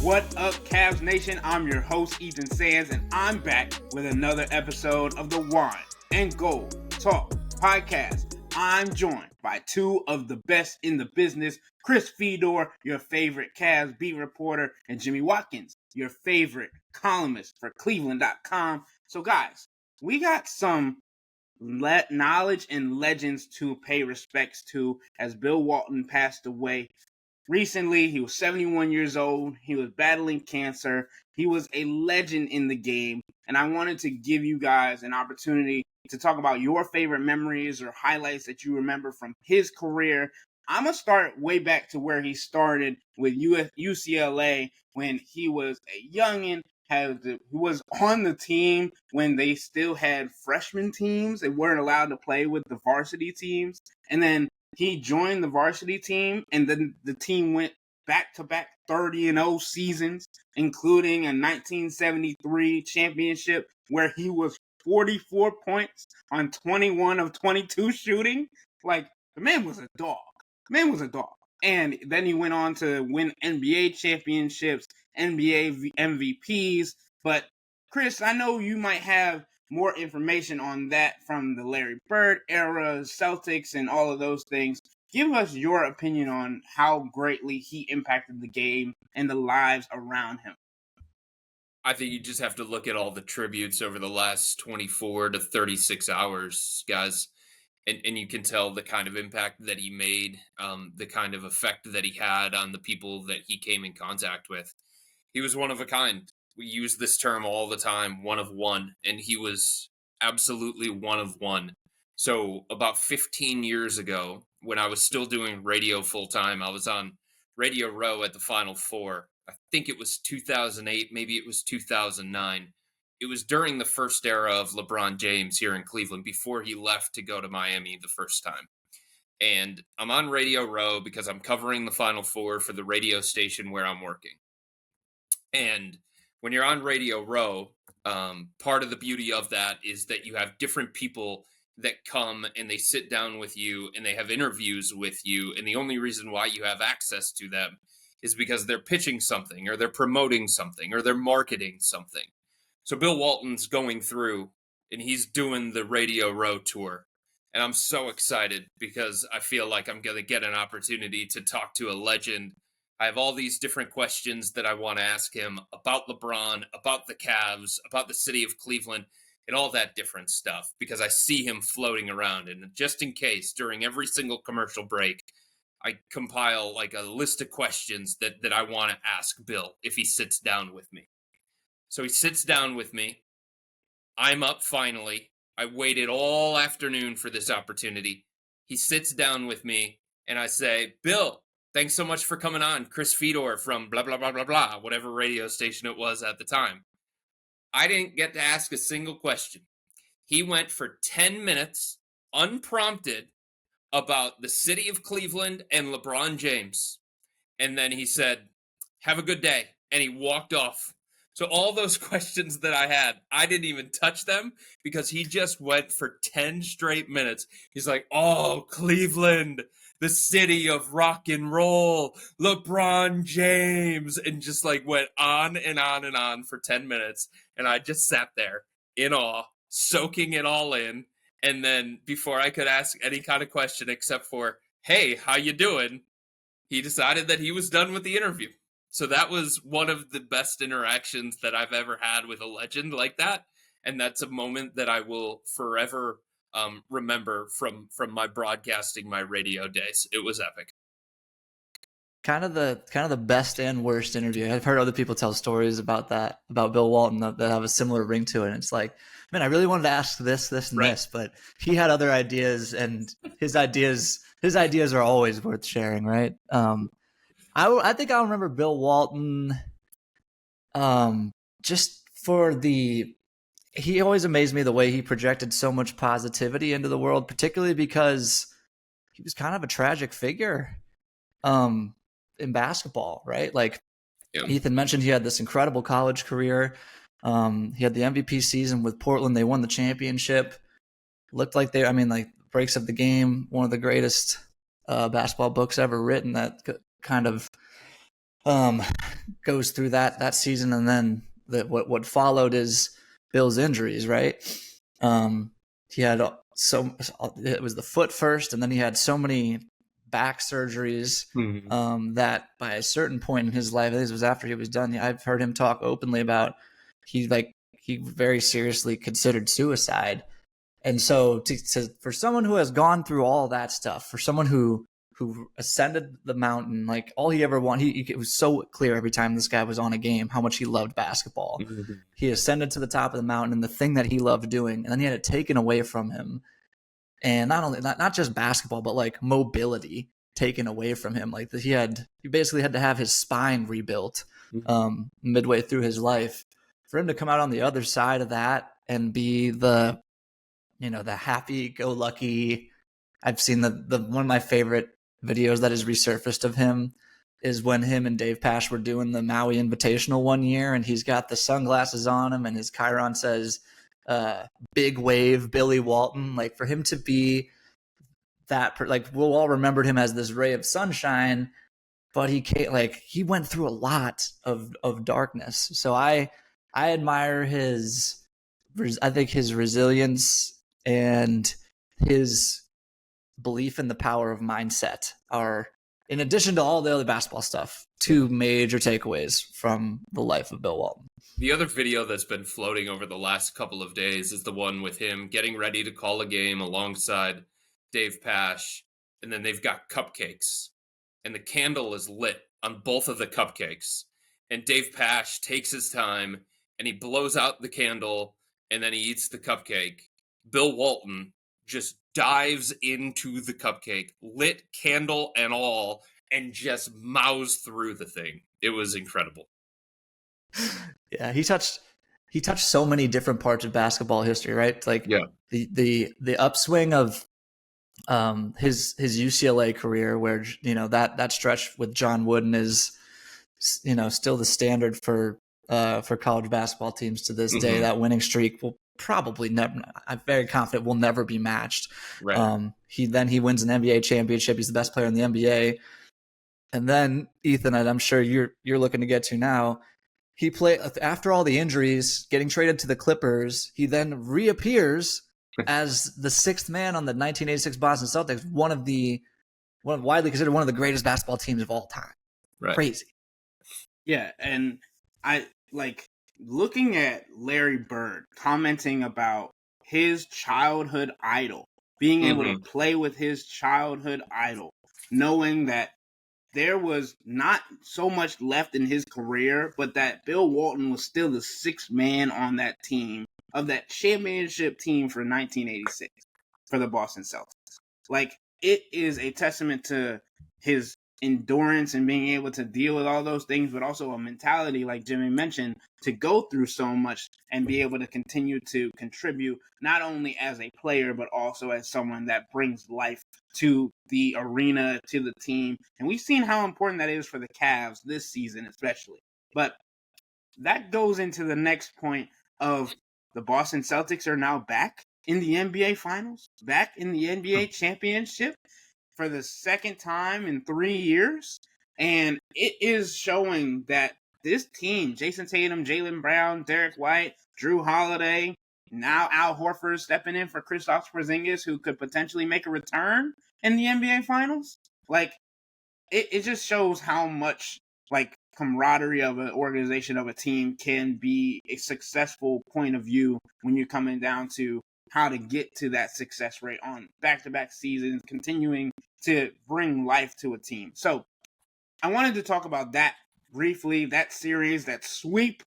What up, Cavs Nation? I'm your host, Ethan Sands, and I'm back with another episode of the Wine and Gold Talk podcast. I'm joined by two of the best in the business, Chris Fedor, your favorite Cavs beat reporter, and Jimmy Watkins, your favorite columnist for cleveland.com. So guys, we got some knowledge and legends to pay respects to as Bill Walton passed away recently. He was 71 years old. He was battling cancer. He was a legend in the game. And I wanted to give you guys an opportunity to talk about your favorite memories or highlights that you remember from his career. I'm going to start way back to where he started with UCLA when he was a youngin'. He was on the team when they still had freshman teams. They weren't allowed to play with the varsity teams. And then he joined the varsity team, and then the team went back-to-back 30-0 seasons, including a 1973 championship where he was 44 points on 21 of 22 shooting. Like, the man was a dog. And then he went on to win NBA championships, NBA MVPs. But, Chris, I know you might have more information on that from the Larry Bird era, Celtics, and all of those things. Give us your opinion on how greatly he impacted the game and the lives around him. I think you just have to look at all the tributes over the last 24 to 36 hours, guys, and you can tell the kind of impact that he made, the kind of effect that he had on the people that he came in contact with. He was one of a kind. We use this term all the time, one of one, and he was absolutely one of one. So about 15 years ago, when I was still doing radio full-time, I was on Radio Row at the Final Four. I think it was 2008, maybe it was 2009. It was during the first era of LeBron James here in Cleveland before he left to go to Miami the first time. And I'm on Radio Row because I'm covering the Final Four for the radio station where I'm working. And when you're on Radio Row, part of the beauty of that is that you have different people that come and they sit down with you and they have interviews with you. And the only reason why you have access to them is because they're pitching something or they're promoting something or they're marketing something. So Bill Walton's going through and he's doing the Radio Row tour. And I'm so excited because I feel like I'm going to get an opportunity to talk to a legend. I have all these different questions that I want to ask him about LeBron, about the Cavs, about the city of Cleveland, and all that different stuff because I see him floating around. And just in case, during every single commercial break, I compile like a list of questions that I want to ask Bill if he sits down with me. So he sits down with me. I'm up finally. I waited all afternoon for this opportunity. He sits down with me and I say, Bill, thanks so much for coming on. Chris Fedor from blah, blah, blah, blah, blah, whatever radio station it was at the time. I didn't get to ask a single question. He went for 10 minutes, unprompted, about the city of Cleveland and LeBron James. And then he said, have a good day. And he walked off. So all those questions that I had, I didn't even touch them because he just went for 10 straight minutes. He's like, oh, Cleveland, the city of rock and roll, LeBron James, and just like went on and on and on for 10 minutes. And I just sat there in awe, soaking it all in. And then before I could ask any kind of question except for, hey, how you doing? He decided that he was done with the interview. So that was one of the best interactions that I've ever had with a legend like that. And that's a moment that I will forever remember from my broadcasting, my radio days. It was epic. Kind of the best and worst interview. I've heard other people tell stories about that, about Bill Walton that have a similar ring to it. And it's like, man, I really wanted to ask this, and right. This, but he had other ideas, and his ideas are always worth sharing, right? I think I'll remember Bill Walton just for he always amazed me the way he projected so much positivity into the world, particularly because he was kind of a tragic figure in basketball, right? Like Ethan mentioned, he had this incredible college career. He had the MVP season with Portland. They won the championship. Looked like Breaks of the Game, one of the greatest basketball books ever written, that kind of goes through that season, and then what followed is Bill's injuries, right? He had it was the foot first, and then he had so many back surgeries that by a certain point in his life, I think this was after he was done, I've heard him talk openly about he very seriously considered suicide. And so for someone who has gone through all that stuff, for someone who ascended the mountain, like all he ever wanted, it was so clear every time this guy was on a game how much he loved basketball. He ascended to the top of the mountain and the thing that he loved doing, and then he had it taken away from him. And not just basketball, but like mobility taken away from him. Like he basically had to have his spine rebuilt midway through his life. For him to come out on the other side of that and be the happy-go-lucky. I've seen the one of my favorite videos that has resurfaced of him is when him and Dave Pasch were doing the Maui Invitational one year, and he's got the sunglasses on him, and his chyron says, "Big Wave, Billy Walton." Like for him to be that, we'll all remember him as this ray of sunshine, but he went through a lot of darkness. So I admire his resilience and his belief in the power of mindset are, in addition to all the other basketball stuff, two major takeaways from the life of Bill Walton. The other video that's been floating over the last couple of days is the one with him getting ready to call a game alongside Dave Pasch, and then they've got cupcakes, and the candle is lit on both of the cupcakes, and Dave Pasch takes his time, and he blows out the candle, and then he eats the cupcake. Bill Walton just dives into the cupcake, lit candle and all, and just mows through the thing. It was incredible. Yeah, he touched so many different parts of basketball history, right? Like the upswing of his UCLA career, where that stretch with John Wooden is still the standard for college basketball teams to this day. That winning streak will probably never, I'm very confident, will never be matched. Right. He wins an NBA championship. He's the best player in the NBA. And then Ethan, I'm sure you're looking to get to now, he played after all the injuries, getting traded to the Clippers. He then reappears as the sixth man on the 1986 Boston Celtics, widely considered one of the greatest basketball teams of all time. Right. Crazy. Yeah, and I looking at Larry Bird commenting about his childhood idol, being able to play with his childhood idol, knowing that there was not so much left in his career, but that Bill Walton was still the sixth man on that team, of that championship team for 1986 for the Boston Celtics. Like, it is a testament to his endurance and being able to deal with all those things, but also a mentality, like Jimmy mentioned, to go through so much and be able to continue to contribute, not only as a player, but also as someone that brings life to the arena, to the team. And we've seen how important that is for the Cavs this season, especially. But that goes into the next point of the Boston Celtics are now back in the NBA Finals, back in the NBA Championship for the second time in 3 years. And it is showing that this team, Jason Tatum, Jaylen Brown, Derek White, Drew Holiday, now Al Horford stepping in for Kristaps Porzingis, who could potentially make a return in the NBA Finals. Like, it just shows how much, like, camaraderie of an organization, of a team, can be a successful point of view when you're coming down to how to get to that success rate on back-to-back seasons, continuing to bring life to a team. So I wanted to talk about that briefly, that series, that sweep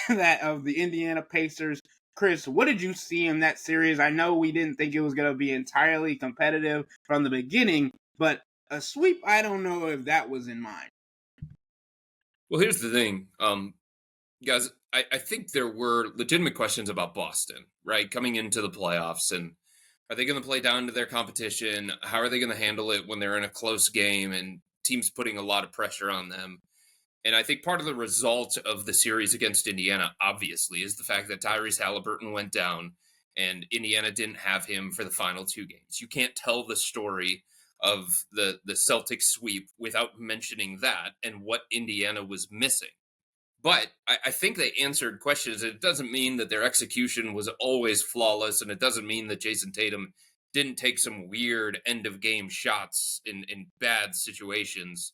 that of the Indiana Pacers. Chris, what did you see in that series? I know we didn't think it was going to be entirely competitive from the beginning, but a sweep, I don't know if that was in mind. Well, here's the thing, guys. I think there were legitimate questions about Boston, right, coming into the playoffs, and are they going to play down to their competition? How are they going to handle it when they're in a close game and teams putting a lot of pressure on them? And I think part of the result of the series against Indiana, obviously, is the fact that Tyrese Halliburton went down and Indiana didn't have him for the final two games. You can't tell the story of the Celtics sweep without mentioning that and what Indiana was missing. But I think they answered questions. It doesn't mean that their execution was always flawless, and it doesn't mean that Jason Tatum didn't take some weird end of game shots in bad situations.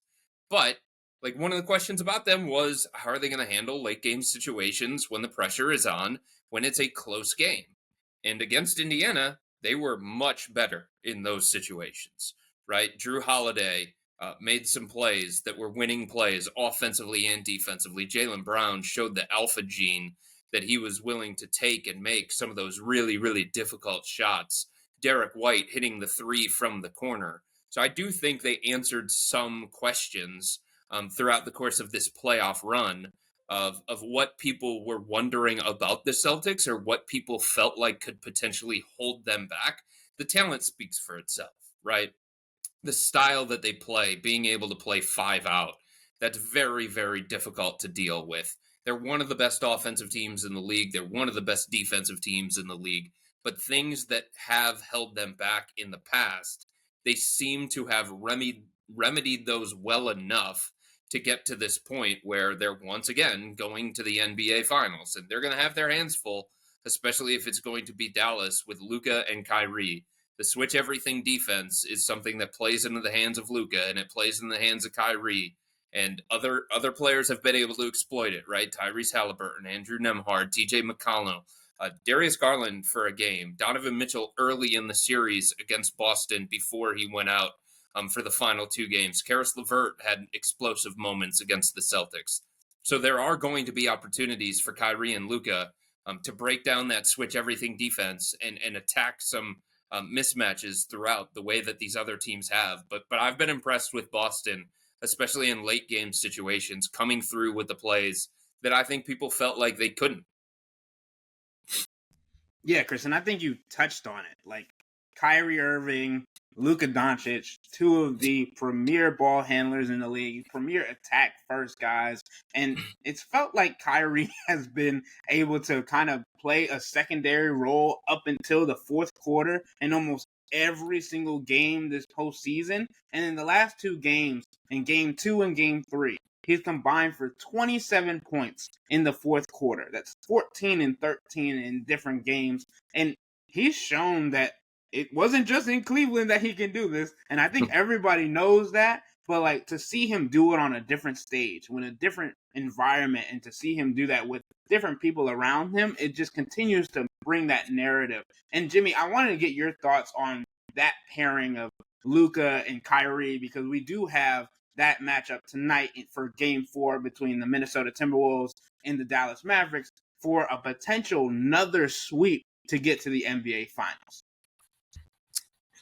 But like, one of the questions about them was, how are they going to handle late game situations when the pressure is on, when it's a close game? And against Indiana, they were much better in those situations, right? Drew Holiday made some plays that were winning plays offensively and defensively. Jaylen Brown showed the alpha gene that he was willing to take and make some of those really, really difficult shots. Derek White hitting the three from the corner. So I do think they answered some questions throughout the course of this playoff run of what people were wondering about the Celtics or what people felt like could potentially hold them back. The talent speaks for itself, right? The style that they play, being able to play 5 out, that's very, very difficult to deal with. They're one of the best offensive teams in the league. They're one of the best defensive teams in the league. But things that have held them back in the past, they seem to have remedied those well enough to get to this point where they're once again going to the NBA Finals. And they're going to have their hands full, especially if it's going to be Dallas with Luka and Kyrie. The switch everything defense is something that plays into the hands of Luka, and it plays in the hands of Kyrie. And other players have been able to exploit it, right? Tyrese Halliburton, Andrew Nembhard, TJ McConnell, Darius Garland for a game, Donovan Mitchell early in the series against Boston before he went out for the final 2 games. Karis LeVert had explosive moments against the Celtics. So there are going to be opportunities for Kyrie and Luka to break down that switch everything defense and attack some mismatches throughout the way that these other teams have. But I've been impressed with Boston, especially in late game situations, coming through with the plays that I think people felt like they couldn't. Yeah, Chris, and I think you touched on it. Like, Kyrie Irving, Luka Doncic, 2 of the premier ball handlers in the league, premier attack first guys. And it's felt like Kyrie has been able to kind of play a secondary role up until the fourth quarter in almost every single game this postseason. And in the last 2 games, in game 2 and game 3, he's combined for 27 points in the fourth quarter. That's 14 and 13 in different games. And he's shown that it wasn't just in Cleveland that he can do this. And I think everybody knows that. But like, to see him do it on a different stage, with a different environment, and to see him do that with different people around him, it just continues to bring that narrative. And Jimmy, I wanted to get your thoughts on that pairing of Luka and Kyrie, because we do have that matchup tonight for Game 4 between the Minnesota Timberwolves and the Dallas Mavericks for a potential another sweep to get to the NBA Finals.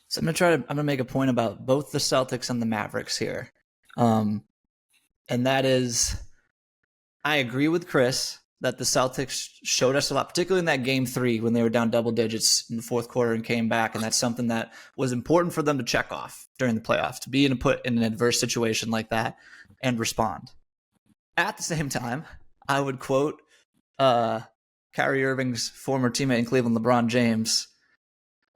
So I'm gonna make a point about both the Celtics and the Mavericks here, and that is, I agree with Chris that the Celtics showed us a lot, particularly in that Game 3 when they were down double digits in the fourth quarter and came back, and that's something that was important for them to check off during the playoffs, to be put in an adverse situation like that and respond. At the same time, I would quote Kyrie Irving's former teammate in Cleveland, LeBron James.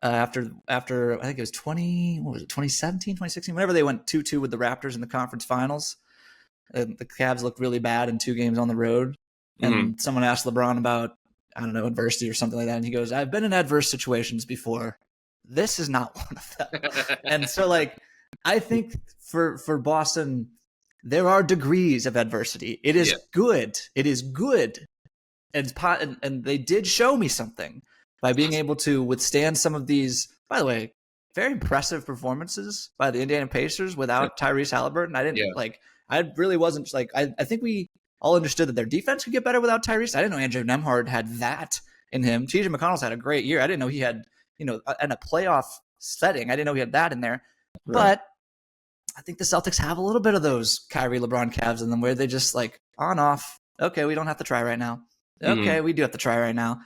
After I think it was 2017, 2016, whenever they went 2-2 with the Raptors in the conference finals, the Cavs looked really bad in 2 games on the road. And someone asked LeBron about, I don't know, adversity or something like that. And he goes, I've been in adverse situations before. This is not one of them. And so, like, I think for Boston, there are degrees of adversity. It is good. It is good. And they did show me something by being able to withstand some of these, by the way, very impressive performances by the Indiana Pacers without Tyrese Halliburton. I really wasn't like, I think we all understood that their defense could get better without Tyrese. I didn't know Andrew Nembhard had that in him. TJ McConnell's had a great year. I didn't know he had, in a playoff setting, I didn't know he had that in there. Right. But I think the Celtics have a little bit of those Kyrie, LeBron, Cavs in them where they just like on, off. Okay, we don't have to try right now. Okay, we do have to try right now.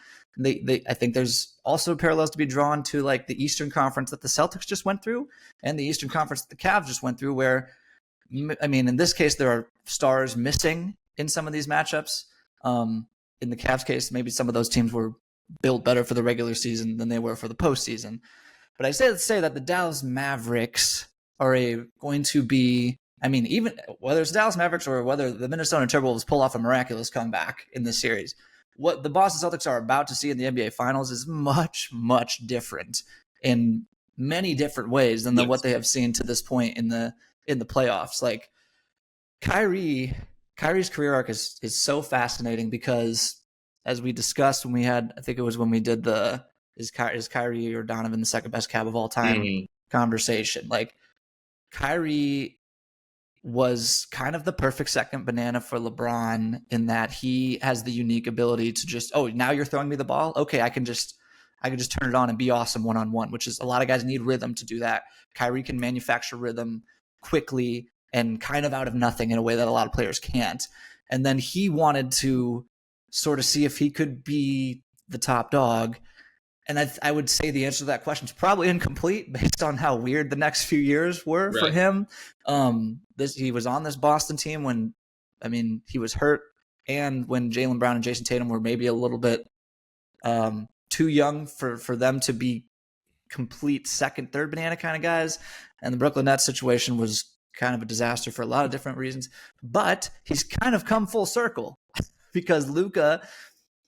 I think there's also parallels to be drawn to like the Eastern Conference that the Celtics just went through and the Eastern Conference that the Cavs just went through, where, I mean, in this case, there are stars missing in some of these matchups. In the Cavs case, maybe some of those teams were built better for the regular season than they were for the postseason. But I say that the Dallas Mavericks going to be, I mean, even whether it's Dallas Mavericks or whether the Minnesota Timberwolves pull off a miraculous comeback in this series, what the Boston Celtics are about to see in the NBA Finals is much, much different in many different ways than what they have seen to this point in the playoffs. Like Kyrie's career arc is so fascinating because, as we discussed when we had, I think it was when we did the is Kyrie or Donovan the second best Cavs of all time conversation. Like Kyrie was kind of the perfect second banana for LeBron in that he has the unique ability to just, oh, now you're throwing me the ball. Okay, I can just turn it on and be awesome one-on-one, which is a lot of guys need rhythm to do that. Kyrie can manufacture rhythm quickly and kind of out of nothing in a way that a lot of players can't. And then he wanted to sort of see if he could be the top dog. And I would say the answer to that question is probably incomplete based on how weird the next few years were for him. He was on this Boston team when, I mean, he was hurt, and when Jaylen Brown and Jason Tatum were maybe a little bit too young for them to be complete second, third banana kind of guys. And the Brooklyn Nets situation was kind of a disaster for a lot of different reasons. But he's kind of come full circle because Luka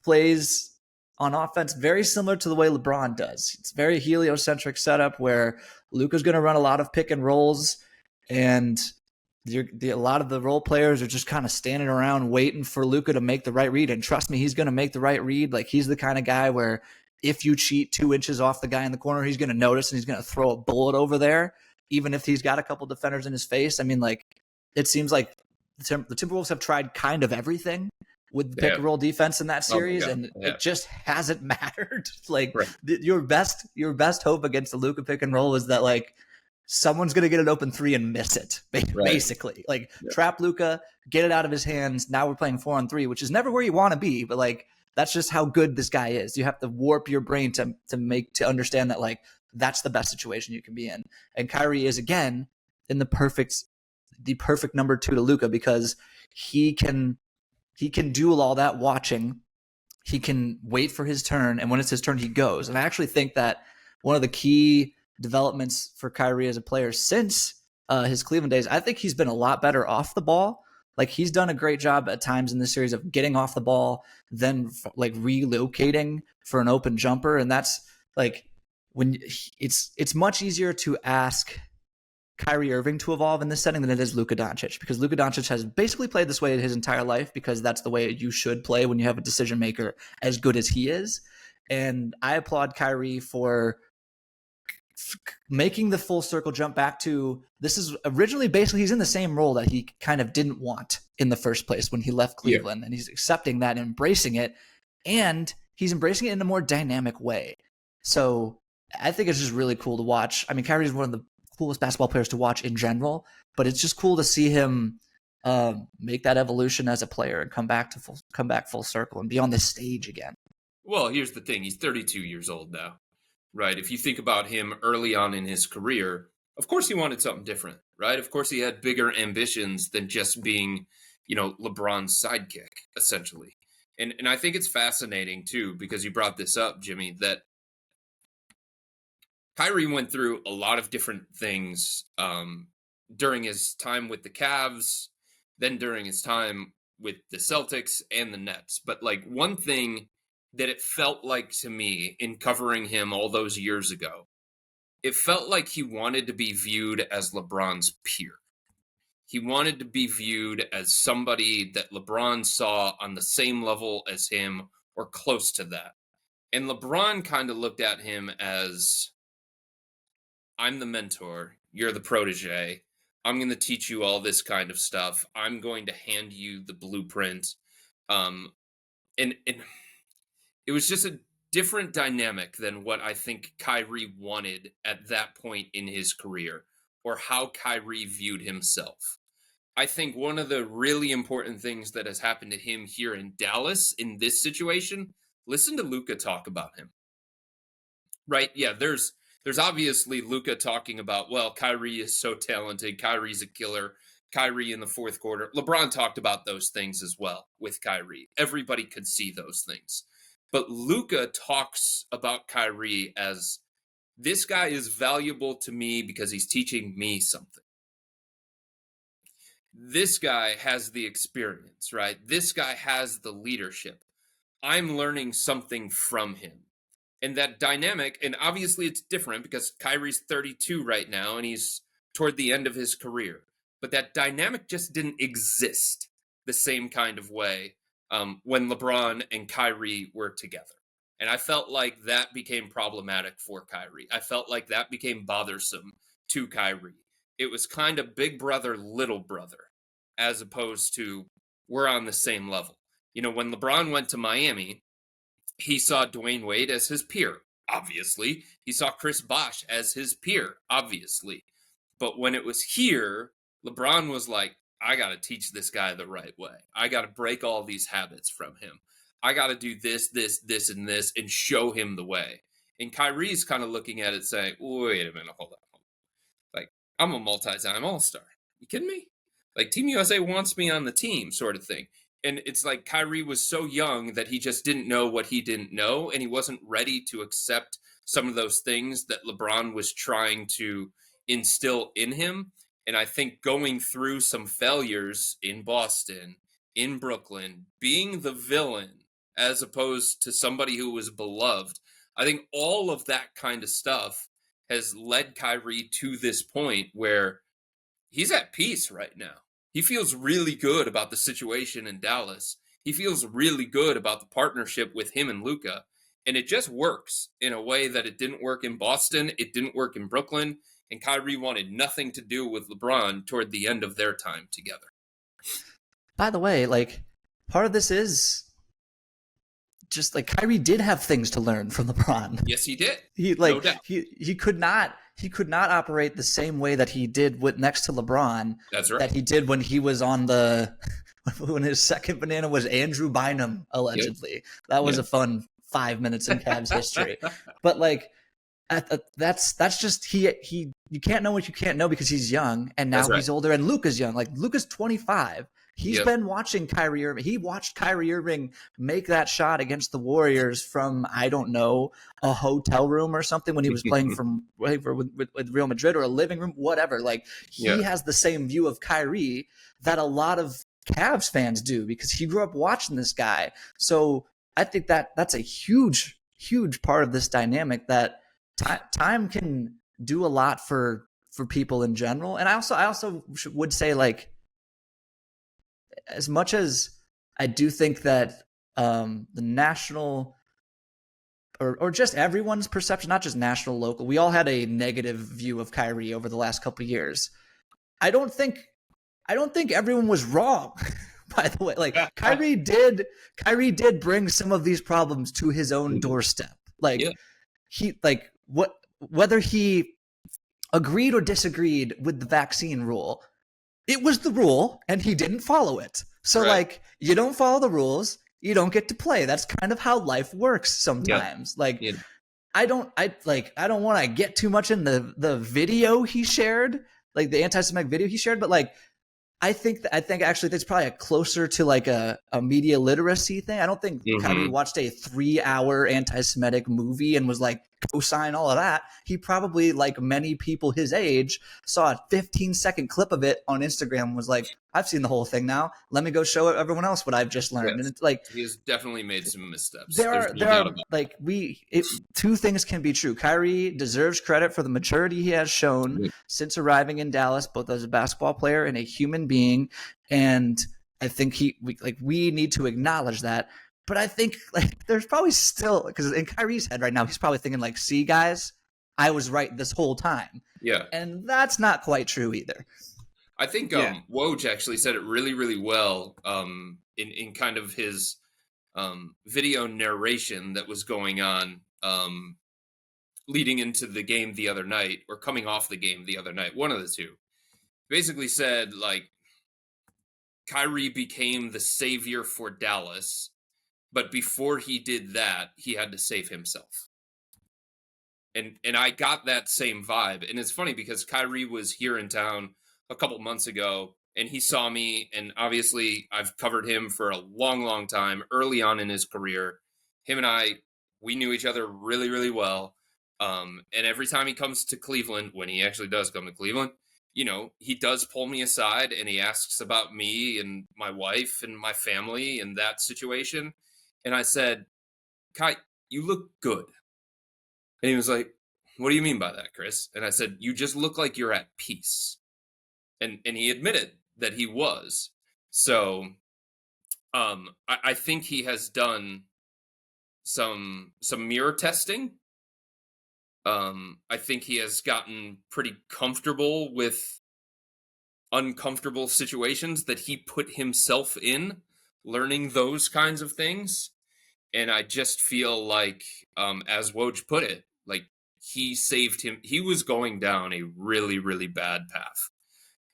plays on offense very similar to the way LeBron does. It's very heliocentric setup where Luka's going to run a lot of pick and rolls, and a lot of the role players are just kind of standing around waiting for Luka to make the right read. And trust me, he's going to make the right read. Like, he's the kind of guy where if you cheat 2 inches off the guy in the corner, he's going to notice and he's going to throw a bullet over there, even if he's got a couple defenders in his face. I mean, like, it seems like the Timberwolves have tried kind of everything with the pick and roll defense in that series, and it just hasn't mattered. Like your best hope against the Luka pick and roll is that like someone's going to get an open 3 and miss it, basically. Like trap Luka, get it out of his hands. Now we're playing 4-on-3, which is never where you want to be, but like that's just how good this guy is. You have to warp your brain to understand that like that's the best situation you can be in. And Kyrie is again in the perfect number 2 to Luka because he can do all that watching. He can wait for his turn, and when it's his turn, he goes. And I actually think that one of the key developments for Kyrie as a player since his Cleveland days, I think he's been a lot better off the ball. Like, he's done a great job at times in this series of getting off the ball, then like relocating for an open jumper. And that's like when it's much easier to ask Kyrie Irving to evolve in this setting than it is Luka Doncic, because Luka Doncic has basically played this way his entire life because that's the way you should play when you have a decision maker as good as he is. And I applaud Kyrie for making the full circle jump back to, this is originally basically he's in the same role that he kind of didn't want in the first place when he left Cleveland, and he's accepting that and embracing it, and he's embracing it in a more dynamic way. So I think it's just really cool to watch. I mean, Kyrie is one of the coolest basketball players to watch in general, but it's just cool to see him make that evolution as a player and come back full circle and be on this stage again. Well, here's the thing. He's 32 years old now, right? If you think about him early on in his career, of course he wanted something different, right? Of course he had bigger ambitions than just being, LeBron's sidekick, essentially. And I think it's fascinating, too, because you brought this up, Jimmy, that Kyrie went through a lot of different things during his time with the Cavs, then during his time with the Celtics and the Nets. But like one thing that it felt like to me in covering him all those years ago, it felt like he wanted to be viewed as LeBron's peer. He wanted to be viewed as somebody that LeBron saw on the same level as him or close to that. And LeBron kind of looked at him as, I'm the mentor, you're the protege. I'm going to teach you all this kind of stuff. I'm going to hand you the blueprint. And it was just a different dynamic than what I think Kyrie wanted at that point in his career, or how Kyrie viewed himself. I think one of the really important things that has happened to him here in Dallas in this situation, listen to Luka talk about him. Right? Yeah, there's obviously Luka talking about, well, Kyrie is so talented. Kyrie's a killer. Kyrie in the fourth quarter. LeBron talked about those things as well with Kyrie. Everybody could see those things. But Luka talks about Kyrie as This guy is valuable to me because he's teaching me something. This guy has the experience, right? This guy has the leadership. I'm learning something from him. And that dynamic, and obviously it's different because Kyrie's 32 right now and he's toward the end of his career. But that dynamic just didn't exist the same kind of way when LeBron and Kyrie were together. And I felt like that became problematic for Kyrie. I felt like that became bothersome to Kyrie. It was kind of big brother, little brother, as opposed to we're on the same level. You know, when LeBron went to Miami, he saw Dwayne Wade as his peer, obviously. He saw Chris Bosh as his peer, obviously. But when it was here, LeBron was like, I got to teach this guy the right way. I got to break all these habits from him. I got to do this, and this, and show him the way. And Kyrie's kind of looking at it saying, wait a minute, hold on. Like, I'm a multi-time all-star. You kidding me? Like, Team USA wants me on the team, sort of thing. And it's like Kyrie was so young that he just didn't know what he didn't know, and he wasn't ready to accept some of those things that LeBron was trying to instill in him. And I think going through some failures in Boston, in Brooklyn, being the villain as opposed to somebody who was beloved, I think all of that kind of stuff has led Kyrie to this point where he's at peace right now. He feels really good about the situation in Dallas. He feels really good about the partnership with him and Luka. And it just works in a way that it didn't work in Boston. It didn't work in Brooklyn. And Kyrie wanted nothing to do with LeBron toward the end of their time together. By the way, like, part of this is just like Kyrie did have things to learn from LeBron. Yes, he did. No doubt. He could not operate the same way that he did with next to LeBron. That's right. That he did when he was on when his second banana was Andrew Bynum, allegedly. Yep. That was a fun 5 minutes in Cavs history. But like that's just you can't know what you can't know because he's young and now he's older and Luka's young. Like Luka's 25. He's been watching Kyrie Irving. He watched Kyrie Irving make that shot against the Warriors from, I don't know, a hotel room or something when he was playing with Real Madrid or a living room, whatever. Like he has the same view of Kyrie that a lot of Cavs fans do because he grew up watching this guy. So I think that's a huge, huge part of this dynamic that time can do a lot for people in general. And I also would say, like, as much as I do think that the national or just everyone's perception, not just national, local, we all had a negative view of Kyrie over the last couple of years. I don't think everyone was wrong. By the way, like Kyrie did bring some of these problems to his own doorstep. Like whether he agreed or disagreed with the vaccine rule, it was the rule and he didn't follow it. So like you don't follow the rules, you don't get to play. That's kind of how life works sometimes. I don't want to get too much in the video he shared, like the anti-Semitic video he shared, but like I think actually that's probably closer to like a media literacy thing. I don't think Kyrie watched a 3-hour anti-Semitic movie and was like co-sign all of that. He probably, like many people his age, saw a 15-second clip of it on Instagram and was like, I've seen the whole thing now. Let me go show everyone else what I've just learned. Yes. And it's like he's definitely made some missteps. There are like two things can be true. Kyrie deserves credit for the maturity he has shown since arriving in Dallas, both as a basketball player and a human being. And I think we need to acknowledge that. But I think like there's probably still, because in Kyrie's head right now, he's probably thinking like, see guys, I was right this whole time. Yeah. And that's not quite true either. I think Woj actually said it really, really well in kind of his video narration that was going on leading into the game the other night or coming off the game the other night. One of the two. Basically said like Kyrie became the savior for Dallas, but before he did that, he had to save himself. And I got that same vibe. And it's funny because Kyrie was here in town a couple months ago and he saw me, and obviously I've covered him for a long, long time early on in his career. Him and we knew each other really, really well. And every time he comes to Cleveland, when he actually does come to Cleveland, he does pull me aside and he asks about me and my wife and my family and that situation. And I said, Kai, you look good. And he was like, what do you mean by that, Chris? And I said, you just look like you're at peace. And he admitted that he was. So I think he has done some mirror testing. I think he has gotten pretty comfortable with uncomfortable situations that he put himself in, learning those kinds of things. And I just feel like, as Woj put it, like he saved him. He was going down a really, really bad path.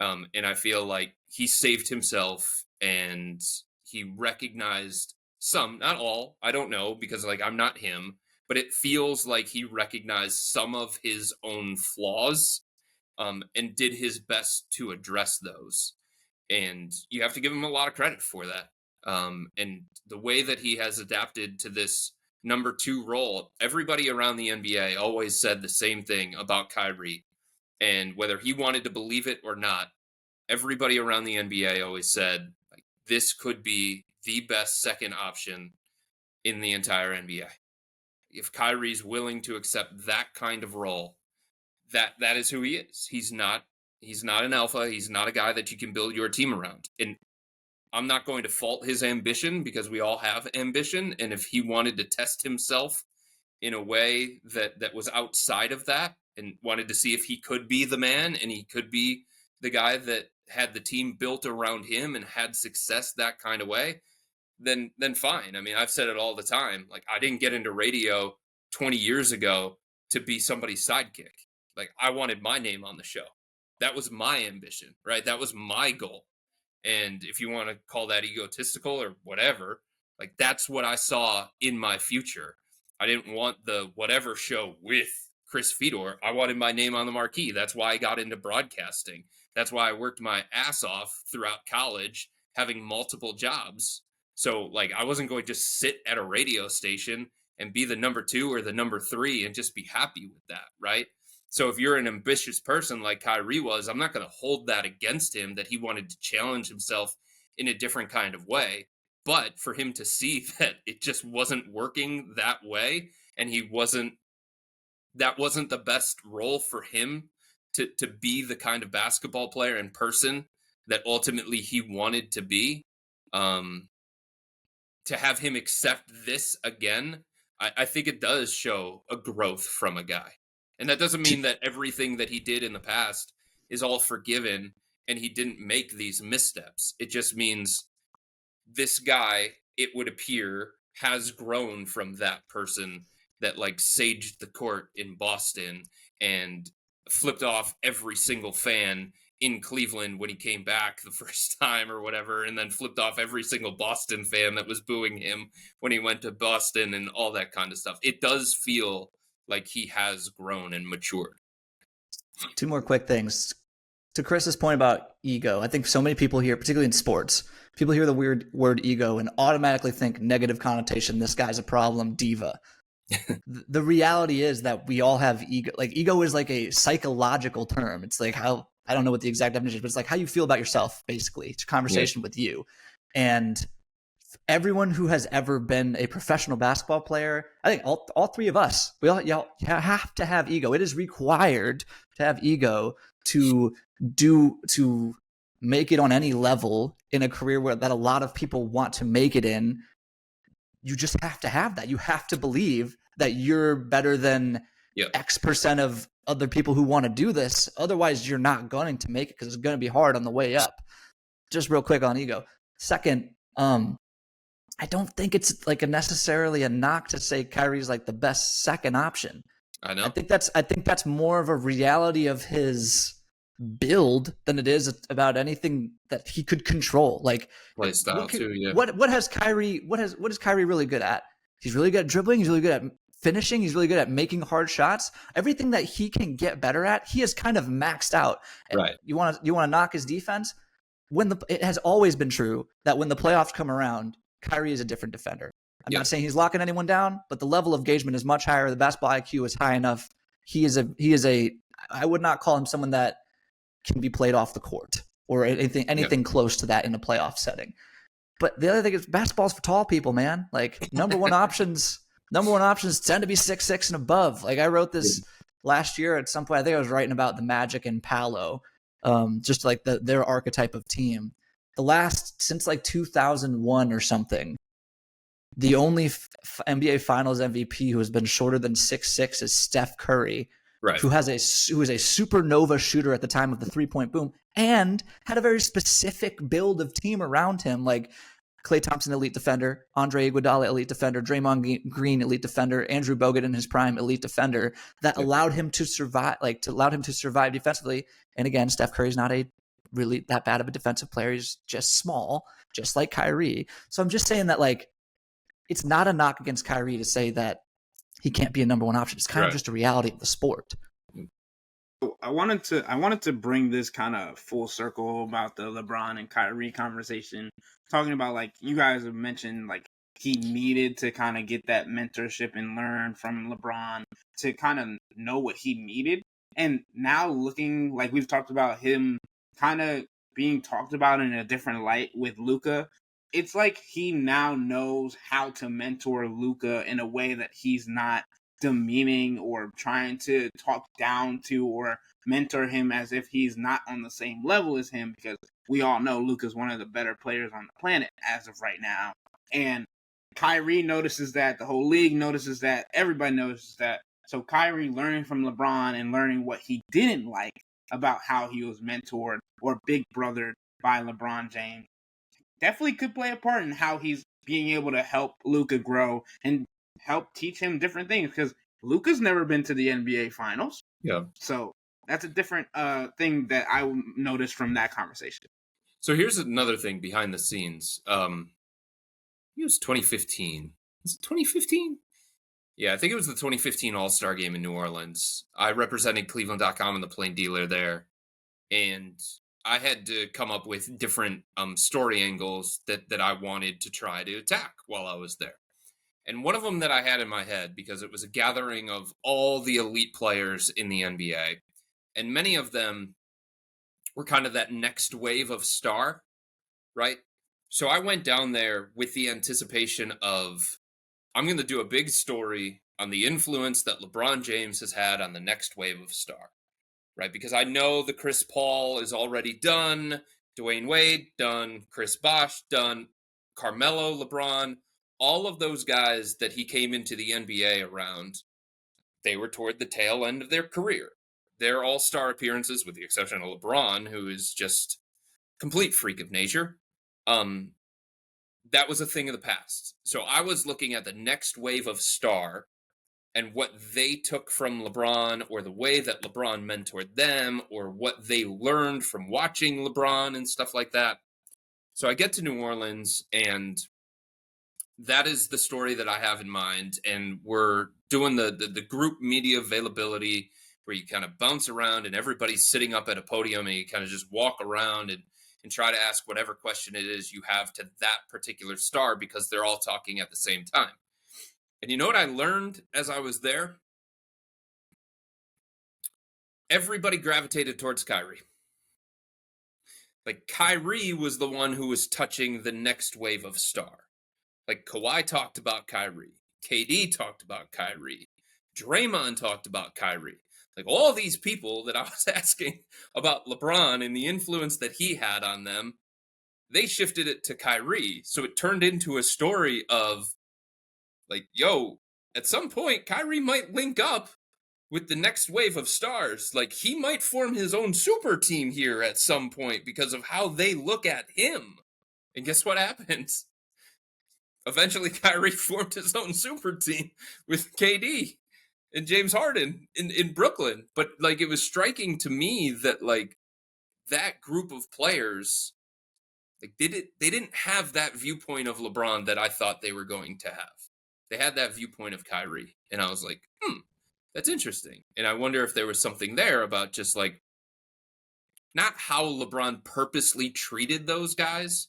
And I feel like he saved himself and he recognized some, not all, I don't know, because like I'm not him, but it feels like he recognized some of his own flaws, and did his best to address those. And you have to give him a lot of credit for that. And the way that he has adapted to this number 2 role, everybody around the NBA always said the same thing about Kyrie. And whether he wanted to believe it or not, everybody around the NBA always said, like, this could be the best second option in the entire NBA. If Kyrie's willing to accept that kind of role, that is who he is. He's not an alpha. He's not a guy that you can build your team around. And I'm not going to fault his ambition because we all have ambition. And if he wanted to test himself in a way that was outside of that and wanted to see if he could be the man and he could be the guy that had the team built around him and had success that kind of way, then fine. I mean, I've said it all the time. Like, I didn't get into radio 20 years ago to be somebody's sidekick. Like, I wanted my name on the show. That was my ambition, right? That was my goal. And if you want to call that egotistical or whatever, like that's what I saw in my future. I didn't want the whatever show with Chris Fedor. I wanted my name on the marquee. That's why I got into broadcasting. That's why I worked my ass off throughout college, having multiple jobs. So like, I wasn't going to just sit at a radio station and be the number 2 or the number 3 and just be happy with that, right? So if you're an ambitious person like Kyrie was, I'm not going to hold that against him, that he wanted to challenge himself in a different kind of way. But for him to see that it just wasn't working that way, and that wasn't the best role for him to be the kind of basketball player and person that ultimately he wanted to be, to have him accept this again, I think it does show a growth from a guy. And that doesn't mean that everything that he did in the past is all forgiven and he didn't make these missteps. It just means this guy, it would appear, has grown from that person that like saged the court in Boston and flipped off every single fan in Cleveland when he came back the first time or whatever, and then flipped off every single Boston fan that was booing him when he went to Boston and all that kind of stuff. It does feel like he has grown and matured. 2 more quick things. To Chris's point about ego, I think so many people here, particularly in sports, people hear the weird word ego and automatically think negative connotation. This guy's a problem, diva. The reality is that we all have ego. Like, ego is like a psychological term. It's like how, I don't know what the exact definition is, but it's like how you feel about yourself, basically. It's a conversation with you. And everyone who has ever been a professional basketball player, I think all 3 of us, y'all have to have ego. It is required to have ego to make it on any level in a career that a lot of people want to make it in. You just have to have that. You have to believe that you're better than X percent of other people who want to do this. Otherwise, you're not going to make it because it's going to be hard on the way up. Just real quick on ego. Second, I don't think it's like necessarily a knock to say Kyrie's like the best second option. I know. I think that's more of a reality of his build than it is about anything that he could control. Like play style too. Yeah. What is Kyrie really good at? He's really good at dribbling. He's really good at finishing. He's really good at making hard shots. Everything that he can get better at, he has kind of maxed out. Right. You want to knock his defense? It has always been true that when the playoffs come around, Kyrie is a different defender. I'm not saying he's locking anyone down, but the level of engagement is much higher. The basketball IQ is high enough. He is a I would not call him someone that can be played off the court or anything close to that in a playoff setting. But the other thing is basketball's for tall people, man. Like number one options tend to be 6'6" and above. Like I wrote this last year at some point. I think I was writing about the Magic and Paolo, just like their archetype of team. Since like 2001 or something, the only NBA Finals MVP who has been shorter than 6'6" is Steph Curry, right? Who is a supernova shooter at the time of the 3-point boom and had a very specific build of team around him, like Klay Thompson, elite defender, Andre Iguodala, elite defender, Draymond Green, elite defender, Andrew Bogut in his prime, elite defender, that allowed him to survive, defensively. And again, Steph Curry's not a really that bad of a defensive player. He's just small, just like Kyrie. So I'm just saying that, like, it's not a knock against Kyrie to say that he can't be a number one option. It's kind of just a reality of the sport. I wanted to bring this kind of full circle about the LeBron and Kyrie conversation, talking about, like, you guys have mentioned, like, he needed to kind of get that mentorship and learn from LeBron to kind of know what he needed. And now looking, like we've talked about him kind of being talked about in a different light with Luka, it's like he now knows how to mentor Luka in a way that he's not demeaning or trying to talk down to or mentor him as if he's not on the same level as him, because we all know Luka's one of the better players on the planet as of right now. And Kyrie notices that, the whole league notices that, everybody notices that. So Kyrie learning from LeBron and learning what he didn't like about how he was mentored or big brothered by LeBron James definitely could play a part in how he's being able to help Luka grow and help teach him different things, because Luka's never been to the NBA Finals. Yeah. So that's a different thing that I noticed from that conversation. So here's another thing behind the scenes. It was 2015. Was it 2015? Yeah, I think it was the 2015 All-Star Game in New Orleans. I represented cleveland.com and the plain dealer there. And I had to come up with different story angles that I wanted to try to attack while I was there. And one of them that I had in my head, because it was a gathering of all the elite players in the NBA, and many of them were kind of that next wave of star, right? So I went down there with the anticipation of, I'm going to do a big story on the influence that LeBron James has had on the next wave of star, right? Because I know the Chris Paul is already done, Dwayne Wade done, Chris Bosh done, Carmelo, LeBron, all of those guys that he came into the NBA around, they were toward the tail end of their career. Their all-star appearances, with the exception of LeBron, who is just complete freak of nature, that was a thing of the past. So I was looking at the next wave of star and what they took from LeBron, or the way that LeBron mentored them, or what they learned from watching LeBron and stuff like that. So I get to New Orleans, and that is the story that I have in mind. And we're doing the group media availability, where you kind of bounce around and everybody's sitting up at a podium and you kind of just walk around and try to ask whatever question it is you have to that particular star, because they're all talking at the same time. And you know what I learned as I was there? Everybody gravitated towards Kyrie. Like, Kyrie was the one who was touching the next wave of star. Like, Kawhi talked about Kyrie. KD talked about Kyrie. Draymond talked about Kyrie. Like, all these people that I was asking about LeBron and the influence that he had on them, they shifted it to Kyrie. So it turned into a story of, like, yo, at some point, Kyrie might link up with the next wave of stars. Like, he might form his own super team here at some point because of how they look at him. And guess what happens? Eventually, Kyrie formed his own super team with KD and James Harden in Brooklyn. But, like, it was striking to me that, like, that group of players, like, they didn't have that viewpoint of LeBron that I thought they were going to have. They had that viewpoint of Kyrie. And I was like, that's interesting. And I wonder if there was something there about just, like, not how LeBron purposely treated those guys,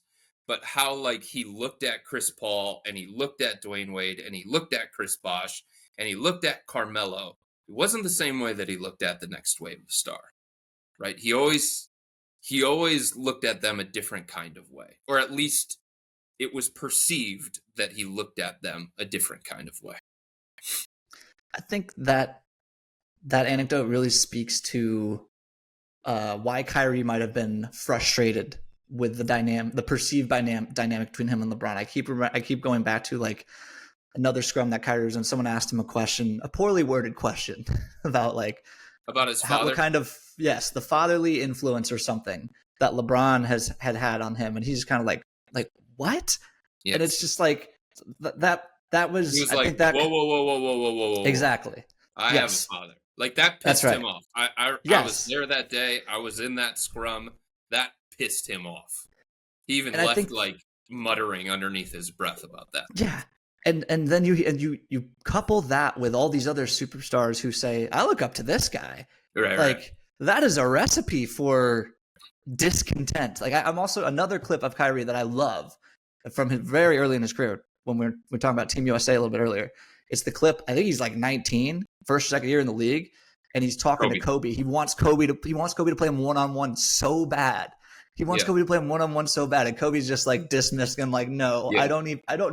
but how like he looked at Chris Paul and he looked at Dwayne Wade and he looked at Chris Bosh and he looked at Carmelo. It wasn't the same way that he looked at the next wave of star, right? He always looked at them a different kind of way, or at least it was perceived that he looked at them a different kind of way. I think that anecdote really speaks to why Kyrie might have been frustrated with the perceived dynamic between him and LeBron. I keep going back to like another scrum that Kyrie was in. Someone asked him a poorly worded question about his father. What kind of the fatherly influence or something that LeBron had on him, and he's just kind of like what? Yes. And it's just like that was. He was I think that whoa. Exactly. I have a father. Like that pissed him off. I was there that day. I was in that scrum. That pissed him off. He even left muttering underneath his breath about that. Yeah. And then you couple that with all these other superstars who say, I look up to this guy. Right. That is a recipe for discontent. Like I'm also another clip of Kyrie that I love from his very early in his career when we're talking about Team USA a little bit earlier. It's the clip. I think he's like 19, first or second year in the league, and he's talking to Kobe. He wants Kobe to play him one-on-one so bad. He wants Kobe to play him one-on-one so bad, and Kobe's just like dismissing him, like, no, I don't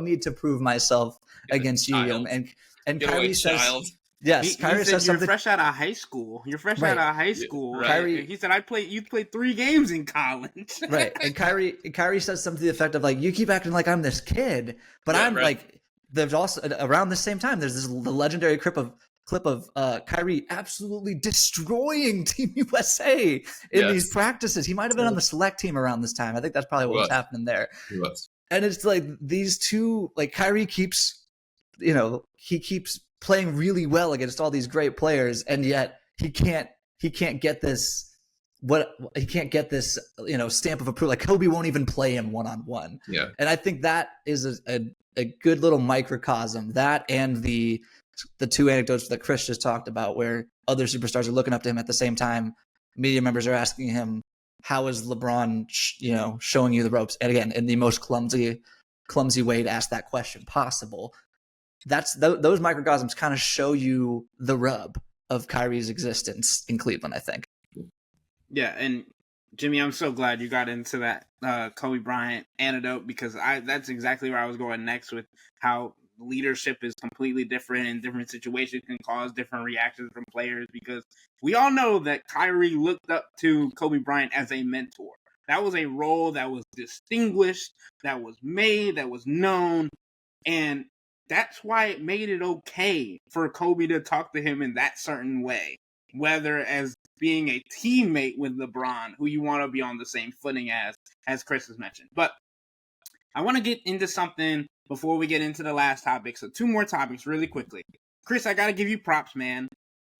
need to prove myself against you. And Kyrie says, yes, Kyrie says something. You're fresh out of high school. Out of high school. Right. Kyrie, he said, you played 3 games in college. Right. And Kyrie says something to the effect of like, you keep acting like I'm this kid, but I'm like. There's also around the same time. There's the legendary clip of Kyrie absolutely destroying Team USA in these practices. He might have been on the select team around this time. I think that's probably what was happening there. He was. And it's like these two, like Kyrie keeps playing really well against all these great players, and yet he can't get this. He can't get this, stamp of approval. Like Kobe won't even play him one-on-one. Yeah. And I think that is a good little microcosm, that and the two anecdotes that Chris just talked about, where other superstars are looking up to him at the same time. Media members are asking him, how is LeBron, showing you the ropes? And again, in the most clumsy way to ask that question possible. Those microcosms kind of show you the rub of Kyrie's existence in Cleveland, I think. Yeah, and Jimmy, I'm so glad you got into that Kobe Bryant anecdote, because that's exactly where I was going next, with how leadership is completely different and different situations can cause different reactions from players, because we all know that Kyrie looked up to Kobe Bryant as a mentor. That was a role that was distinguished, that was made, that was known, and that's why it made it okay for Kobe to talk to him in that certain way, whether as being a teammate with LeBron, who you want to be on the same footing as Chris has mentioned. But I want to get into something before we get into the last topic. So 2 more topics really quickly. Chris, I got to give you props, man.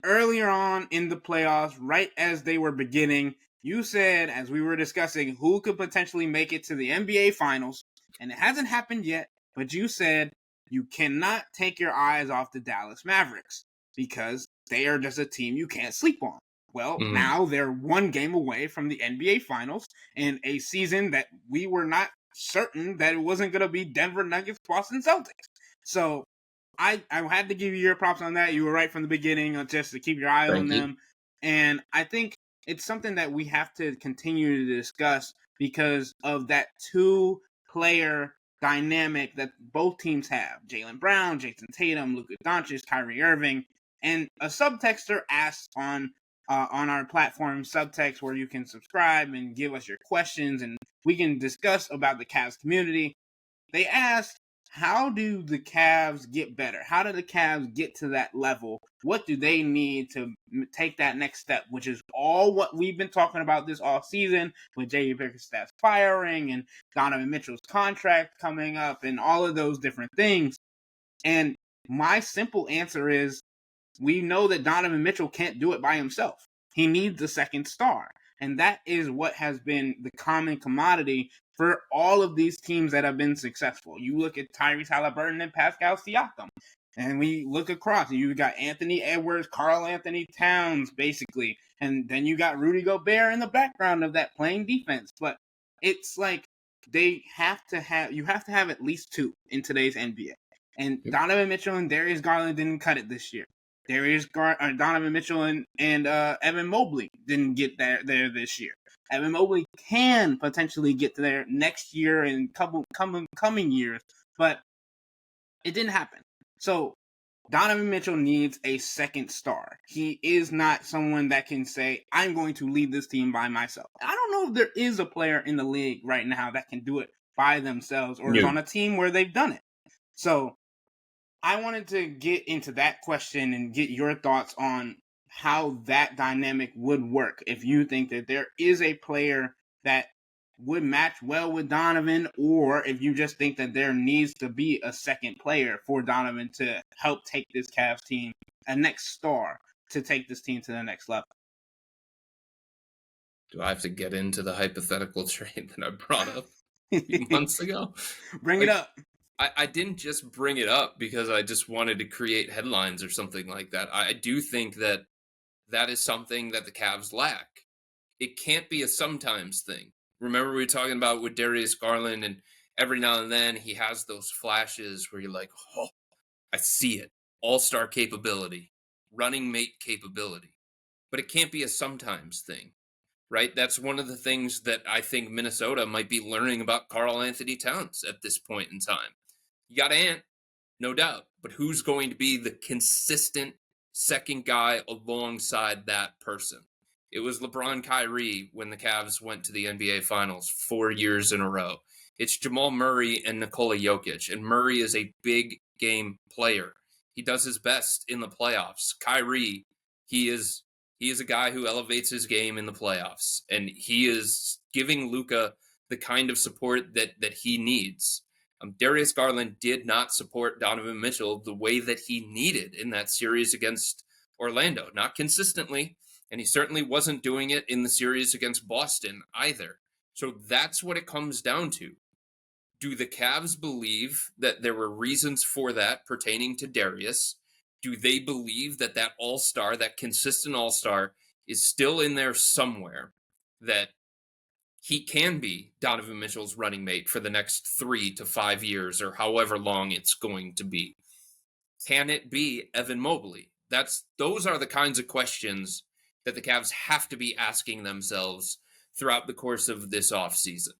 Earlier on in the playoffs, right as they were beginning, you said, as we were discussing who could potentially make it to the NBA Finals, and it hasn't happened yet, but you said you cannot take your eyes off the Dallas Mavericks because they are just a team you can't sleep on. Well, now they're 1 game away from the NBA Finals in a season that we were not certain that it wasn't going to be Denver Nuggets, Boston Celtics. So I had to give you your props on that. You were right from the beginning, just to keep your eye on them. And I think it's something that we have to continue to discuss because of that 2-player dynamic that both teams have. Jaylen Brown, Jason Tatum, Luka Doncic, Kyrie Irving. And a subtexter asked on our platform, Subtext, where you can subscribe and give us your questions and we can discuss about the Cavs community. They asked, how do the Cavs get better? How do the Cavs get to that level? What do they need to take that next step, which is all what we've been talking about this off season with J.B. Bickerstaff's firing and Donovan Mitchell's contract coming up and all of those different things. And my simple answer is, we know that Donovan Mitchell can't do it by himself. He needs a second star. And that is what has been the common commodity for all of these teams that have been successful. You look at Tyrese Halliburton and Pascal Siakam. And we look across, and you got Anthony Edwards, Karl Anthony Towns, basically. And then you got Rudy Gobert in the background of that playing defense. But it's like, you have to have at least two in today's NBA. And Donovan Mitchell and Darius Garland didn't cut it this year. Donovan Mitchell and Evan Mobley didn't get there this year. Evan Mobley can potentially get there next year and coming years, but it didn't happen. So Donovan Mitchell needs a second star. He is not someone that can say, I'm going to lead this team by myself. I don't know if there is a player in the league right now that can do it by themselves or is on a team where they've done it. So I wanted to get into that question and get your thoughts on how that dynamic would work. If you think that there is a player that would match well with Donovan, or if you just think that there needs to be a second player for Donovan to help take this Cavs team, a next star to take this team to the next level. Do I have to get into the hypothetical trade that I brought up a few months ago? Bring it up. I didn't just bring it up because I just wanted to create headlines or something like that. I do think that is something that the Cavs lack. It can't be a sometimes thing. Remember we were talking about with Darius Garland, and every now and then he has those flashes where you're like, oh, I see it. All-star capability, running mate capability. But it can't be a sometimes thing, right? That's one of the things that I think Minnesota might be learning about Karl Anthony Towns at this point in time. You got Ant, no doubt, but who's going to be the consistent second guy alongside that person? It was LeBron Kyrie when the Cavs went to the NBA Finals 4 years in a row. It's Jamal Murray and Nikola Jokic, and Murray is a big game player. He does his best in the playoffs. Kyrie, he is a guy who elevates his game in the playoffs, and he is giving Luka the kind of support that he needs. Darius Garland did not support Donovan Mitchell the way that he needed in that series against Orlando, not consistently. And he certainly wasn't doing it in the series against Boston either. So that's what it comes down to. Do the Cavs believe that there were reasons for that pertaining to Darius? Do they believe that all-star, that consistent all-star, is still in there somewhere, that he can be Donovan Mitchell's running mate for the next 3 to 5 years or however long it's going to be? Can it be Evan Mobley? Those are the kinds of questions that the Cavs have to be asking themselves throughout the course of this offseason.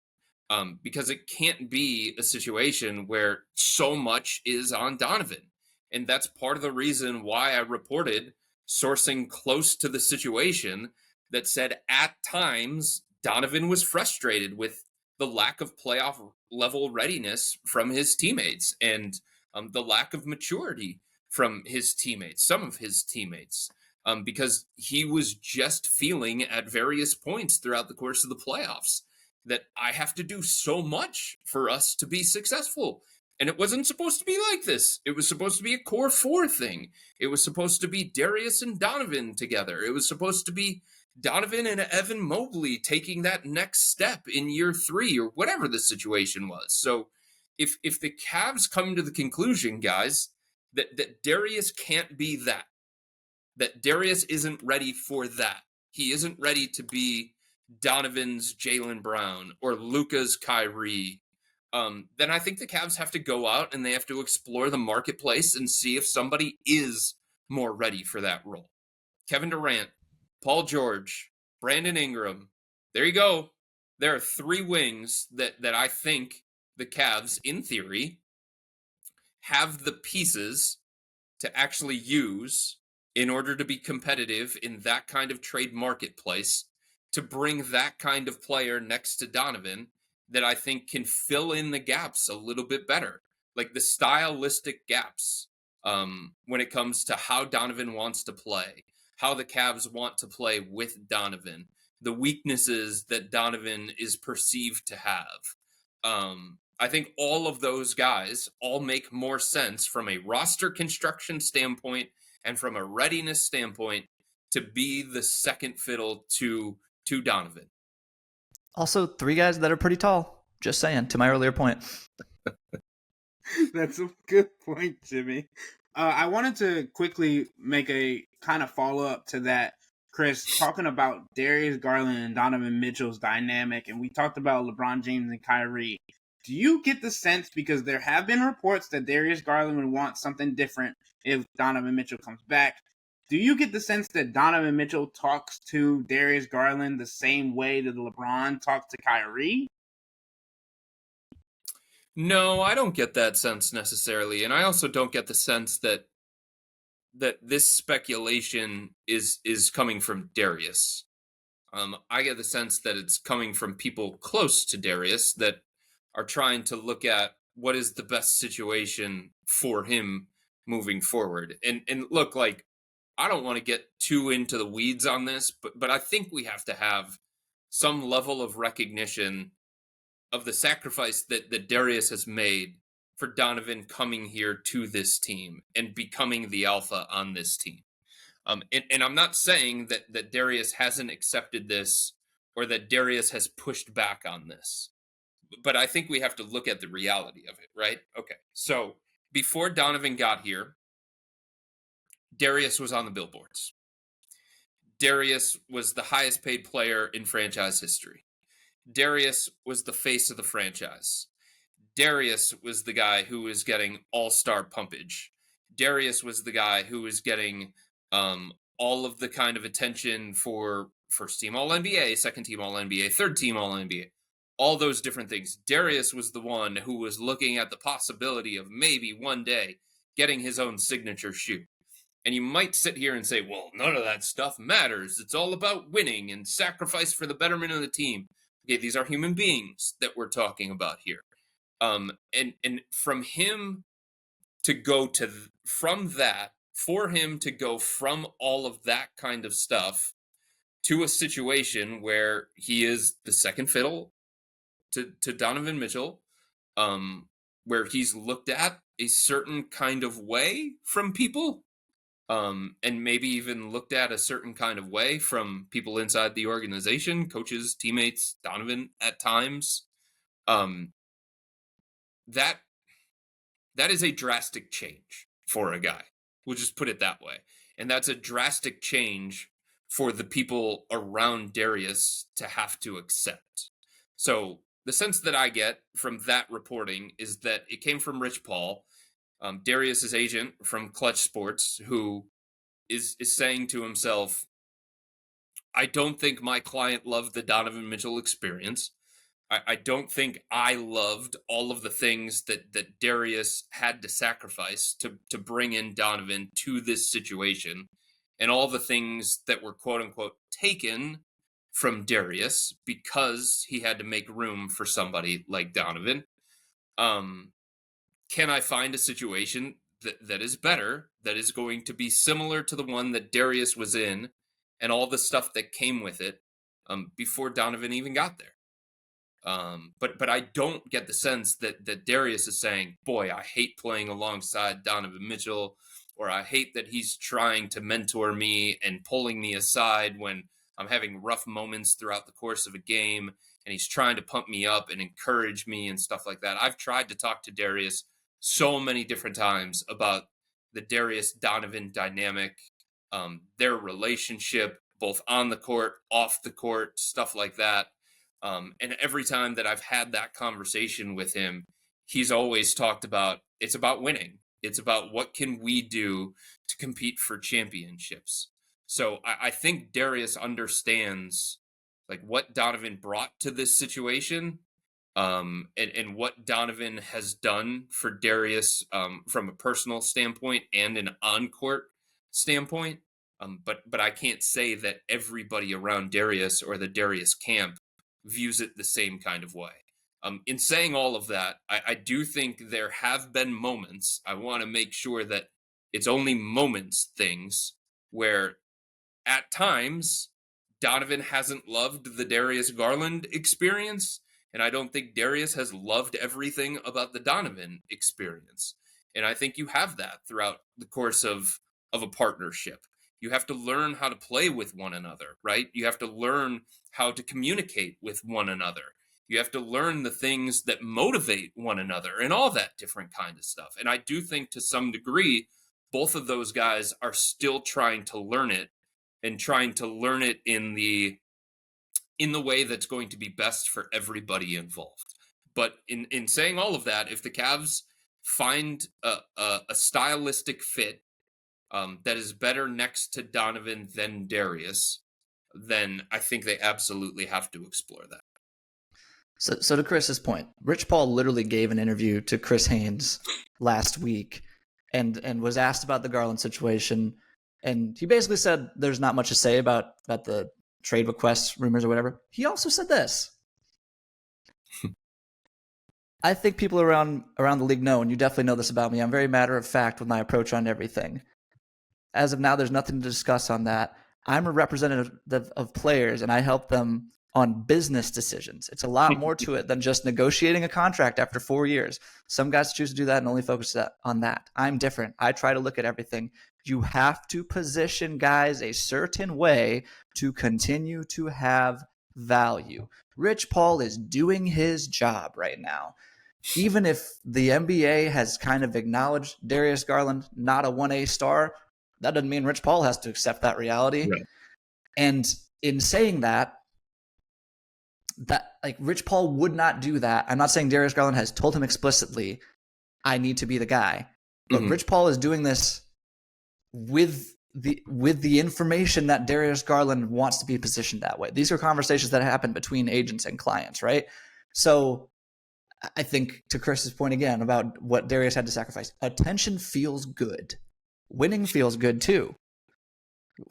Because it can't be a situation where so much is on Donovan. And that's part of the reason why I reported sourcing close to the situation that said at times Donovan was frustrated with the lack of playoff level readiness from his teammates and the lack of maturity from his teammates, some of his teammates. Because he was just feeling at various points throughout the course of the playoffs that I have to do so much for us to be successful. And it wasn't supposed to be like this. It was supposed to be a core four thing. It was supposed to be Darius and Donovan together. It was supposed to be Donovan and Evan Mobley taking that next step in year 3 or whatever the situation was. So if the Cavs come to the conclusion, guys, that Darius can't be that Darius isn't ready for that. He isn't ready to be Donovan's Jaylen Brown or Luka's Kyrie. Then I think the Cavs have to go out and they have to explore the marketplace and see if somebody is more ready for that role. Kevin Durant, Paul George, Brandon Ingram. There you go. There are 3 wings that I think the Cavs, in theory, have the pieces to actually use in order to be competitive in that kind of trade marketplace, to bring that kind of player next to Donovan that I think can fill in the gaps a little bit better, like the stylistic gaps when it comes to how Donovan wants to play, how the Cavs want to play with Donovan, the weaknesses that Donovan is perceived to have. I think all of those guys all make more sense from a roster construction standpoint and from a readiness standpoint to be the second fiddle to Donovan. Also, 3 guys that are pretty tall. Just saying, to my earlier point. That's a good point, Jimmy. I wanted to quickly make a kind of follow-up to that Chris, talking about Darius Garland and Donovan Mitchell's dynamic, and we talked about LeBron James and Kyrie. Do you get the sense, because there have been reports that Darius Garland would want something different if Donovan Mitchell comes back, do you get the sense that Donovan Mitchell talks to Darius Garland the same way that LeBron talks to Kyrie? No, I don't get that sense necessarily, and I also don't get the sense that this speculation is coming from Darius. I get the sense that it's coming from people close to Darius that are trying to look at what is the best situation for him moving forward. And look, like, I don't want to get too into the weeds on this, but I think we have to have some level of recognition of the sacrifice that Darius has made for Donovan coming here to this team and becoming the alpha on this team. And I'm not saying that Darius hasn't accepted this or that Darius has pushed back on this, but I think we have to look at the reality of it, right? Okay, so before Donovan got here, Darius was on the billboards. Darius was the highest paid player in franchise history. Darius was the face of the franchise. Darius was the guy who was getting all-star pumpage. Darius was the guy who was getting all of the kind of attention for first-team All-NBA, second-team All-NBA, third-team All-NBA, all those different things. Darius was the one who was looking at the possibility of maybe one day getting his own signature shoe. And you might sit here and say, well, none of that stuff matters. It's all about winning and sacrifice for the betterment of the team. Okay, these are human beings that we're talking about here. And from him to go to from that, for him to go from all of that kind of stuff to a situation where he is the second fiddle to Donovan Mitchell, where he's looked at a certain kind of way from people, and maybe even looked at a certain kind of way from people inside the organization, coaches, teammates, Donovan at times. That is a drastic change for a guy. We'll just put it that way. And that's a drastic change for the people around Darius to have to accept. So the sense that I get from that reporting is that it came from Rich Paul, Darius's agent from Clutch Sports, who is saying to himself, I don't think my client loved the Donovan Mitchell experience. I don't think I loved all of the things that Darius had to sacrifice to bring in Donovan to this situation, and all the things that were quote unquote taken from Darius because he had to make room for somebody like Donovan. Can I find a situation that is better, that is going to be similar to the one that Darius was in and all the stuff that came with it before Donovan even got there? But I don't get the sense that Darius is saying, boy, I hate playing alongside Donovan Mitchell, or I hate that he's trying to mentor me and pulling me aside when I'm having rough moments throughout the course of a game, and he's trying to pump me up and encourage me and stuff like that. I've tried to talk to Darius so many different times about the Darius-Donovan dynamic, their relationship, both on the court, off the court, stuff like that. And every time that I've had that conversation with him, he's always talked about, it's about winning. It's about what can we do to compete for championships. So I think Darius understands like what Donovan brought to this situation, and what Donovan has done for Darius from a personal standpoint and an on-court standpoint. But I can't say that everybody around Darius or the Darius camp views it the same kind of way. In saying all of that, I do think there have been moments, I want to make sure that it's only moments things, where at times Donovan hasn't loved the Darius Garland experience, and I don't think Darius has loved everything about the Donovan experience. And I think you have that throughout the course of a partnership. You have to learn how to play with one another, right? You have to learn how to communicate with one another. You have to learn the things that motivate one another and all that different kind of stuff. And I do think to some degree, both of those guys are still trying to learn it and trying to learn it in the way that's going to be best for everybody involved. But in saying all of that, if the Cavs find a stylistic fit that is better next to Donovan than Darius, then I think they absolutely have to explore that. So to Chris's point, Rich Paul literally gave an interview to Chris Haynes last week and was asked about the Garland situation. And he basically said there's not much to say about the trade requests, rumors, or whatever. He also said this. I think people around the league know, and you definitely know this about me, I'm very matter of fact with my approach on everything. As of now, there's nothing to discuss on that. I'm a representative of players, and I help them on business decisions. It's a lot more to it than just negotiating a contract after 4 years. Some guys choose to do that and only focus on that. I'm different. I try to look at everything. You have to position guys a certain way to continue to have value. Rich Paul is doing his job right now. Even if the NBA has kind of acknowledged Darius Garland not a 1A star, that doesn't mean Rich Paul has to accept that reality. Right. And in saying that like Rich Paul would not do that. I'm not saying Darius Garland has told him explicitly, I need to be the guy. But Rich Paul is doing this with the information that Darius Garland wants to be positioned that way. These are conversations that happen between agents and clients, right? So I think to Chris's point again about what Darius had to sacrifice, attention feels good. Winning feels good too.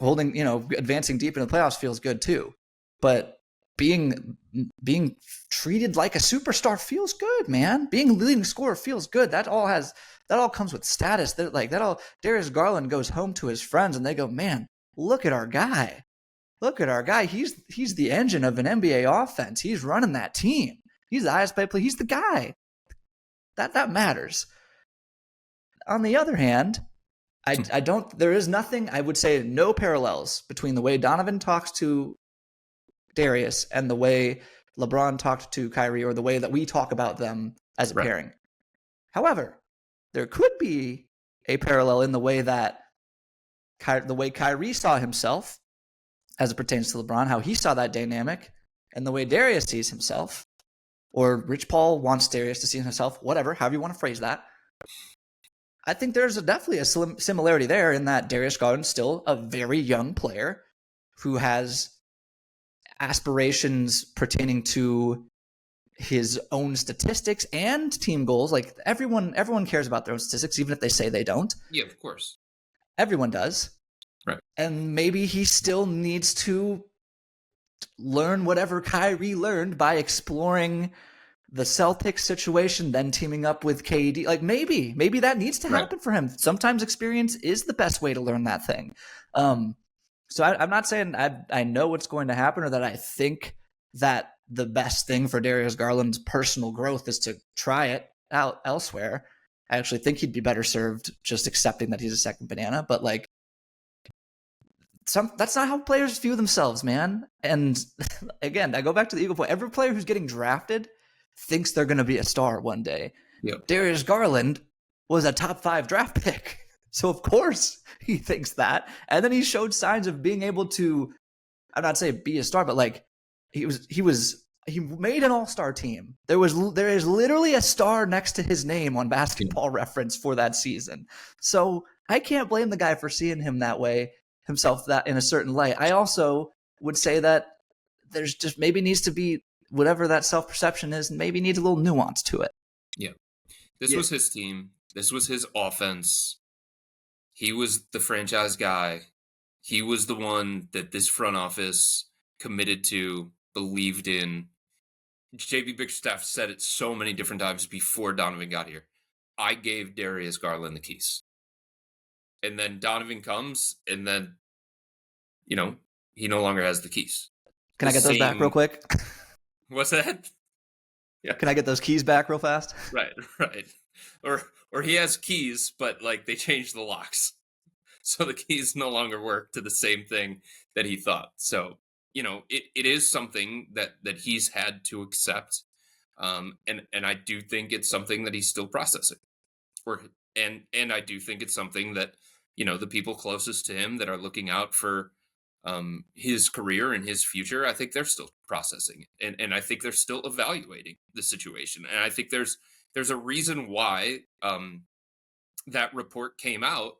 Advancing deep into the playoffs feels good too. But being treated like a superstar feels good, man. Being a leading scorer feels good. That all comes with status. Darius Garland goes home to his friends and they go, man, look at our guy. Look at our guy. He's the engine of an NBA offense. He's running that team. He's the highest paid player. He's the guy. That matters. On the other hand, there is nothing, I would say no parallels between the way Donovan talks to Darius and the way LeBron talked to Kyrie, or the way that we talk about them as a pairing. However, there could be a parallel in the way that Kyrie saw himself as it pertains to LeBron, how he saw that dynamic, and the way Darius sees himself, or Rich Paul wants Darius to see himself, whatever, however you want to phrase that. I think there's definitely a similarity there in that Darius Garland's still a very young player who has aspirations pertaining to his own statistics and team goals. Like everyone cares about their own statistics, even if they say they don't. Yeah, of course. Everyone does. Right. And maybe he still needs to learn whatever Kyrie learned by exploring the Celtics situation, then teaming up with KD. Like maybe that needs to happen for him. Sometimes experience is the best way to learn that thing. So I'm not saying I know what's going to happen, or that I think that the best thing for Darius Garland's personal growth is to try it out elsewhere. I actually think he'd be better served just accepting that he's a second banana. But that's not how players view themselves, man. And again, I go back to the Eagle point. Every player who's getting drafted thinks they're going to be a star one day. Yep. Darius Garland was a top 5 draft pick. So of course he thinks that. And then he showed signs of being able to, I'm not saying be a star, but he made an all-star team. There is literally a star next to his name on Basketball Reference for that season. So I can't blame the guy for seeing him that way, himself that in a certain light. I also would say that there's just maybe needs to be whatever that self-perception is, maybe needs a little nuance to it. Yeah. This was his team. This was his offense. He was the franchise guy. He was the one that this front office committed to, believed in. JB Bickerstaff said it so many different times before Donovan got here. I gave Darius Garland the keys. And then Donovan comes, and then, he no longer has the keys. Can I get those back real quick? What's that? Yeah. Can I get those keys back real fast? Right. Or he has keys, but they changed the locks. So the keys no longer work to the same thing that he thought. So, it is something that he's had to accept. And I do think it's something that he's still processing. And I do think it's something that, the people closest to him that are looking out for his career and his future, I think they're still processing it. And I think they're still evaluating the situation. And I think there's a reason why that report came out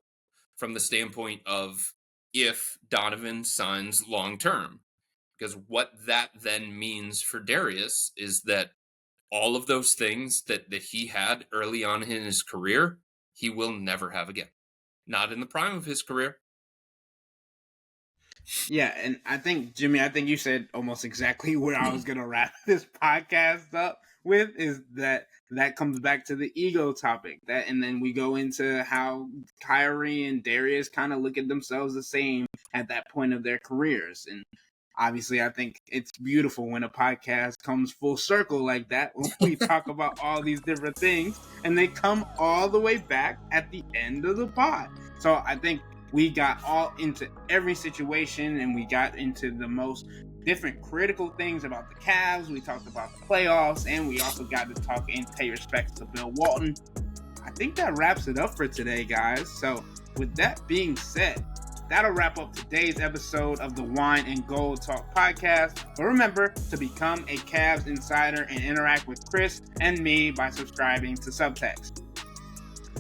from the standpoint of if Donovan signs long term. Because what that then means for Darius is that all of those things that he had early on in his career, he will never have again. Not in the prime of his career. Yeah, and I think, Jimmy, you said almost exactly where I was going to wrap this podcast up with, is that comes back to the ego topic. And then we go into how Kyrie and Darius kind of look at themselves the same at that point of their careers. And obviously, I think it's beautiful when a podcast comes full circle like that, when we talk about all these different things, and they come all the way back at the end of the pod. So I think we got all into every situation, and we got into the most different critical things about the Cavs. We talked about the playoffs, and we also got to talk and pay respects to Bill Walton. I think that wraps it up for today, guys. So with that being said, that'll wrap up today's episode of the Wine and Gold Talk podcast. But remember to become a Cavs insider and interact with Chris and me by subscribing to Subtext.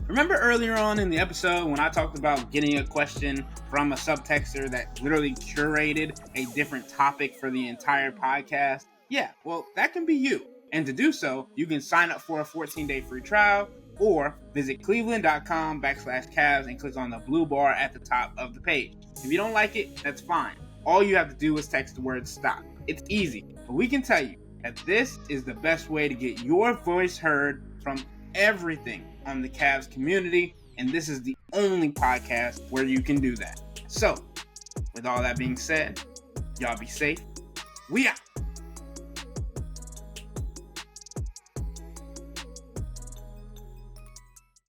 Remember earlier on in the episode when I talked about getting a question from a subtexter that literally curated a different topic for the entire podcast? Yeah, well, that can be you. And to do so, you can sign up for a 14-day free trial or visit cleveland.com/Cavs and click on the blue bar at the top of the page. If you don't like it, that's fine. All you have to do is text the word STOP. It's easy, but we can tell you that this is the best way to get your voice heard from everything on the Cavs community, and this is the only podcast where you can do that. So, with all that being said, y'all be safe. We out.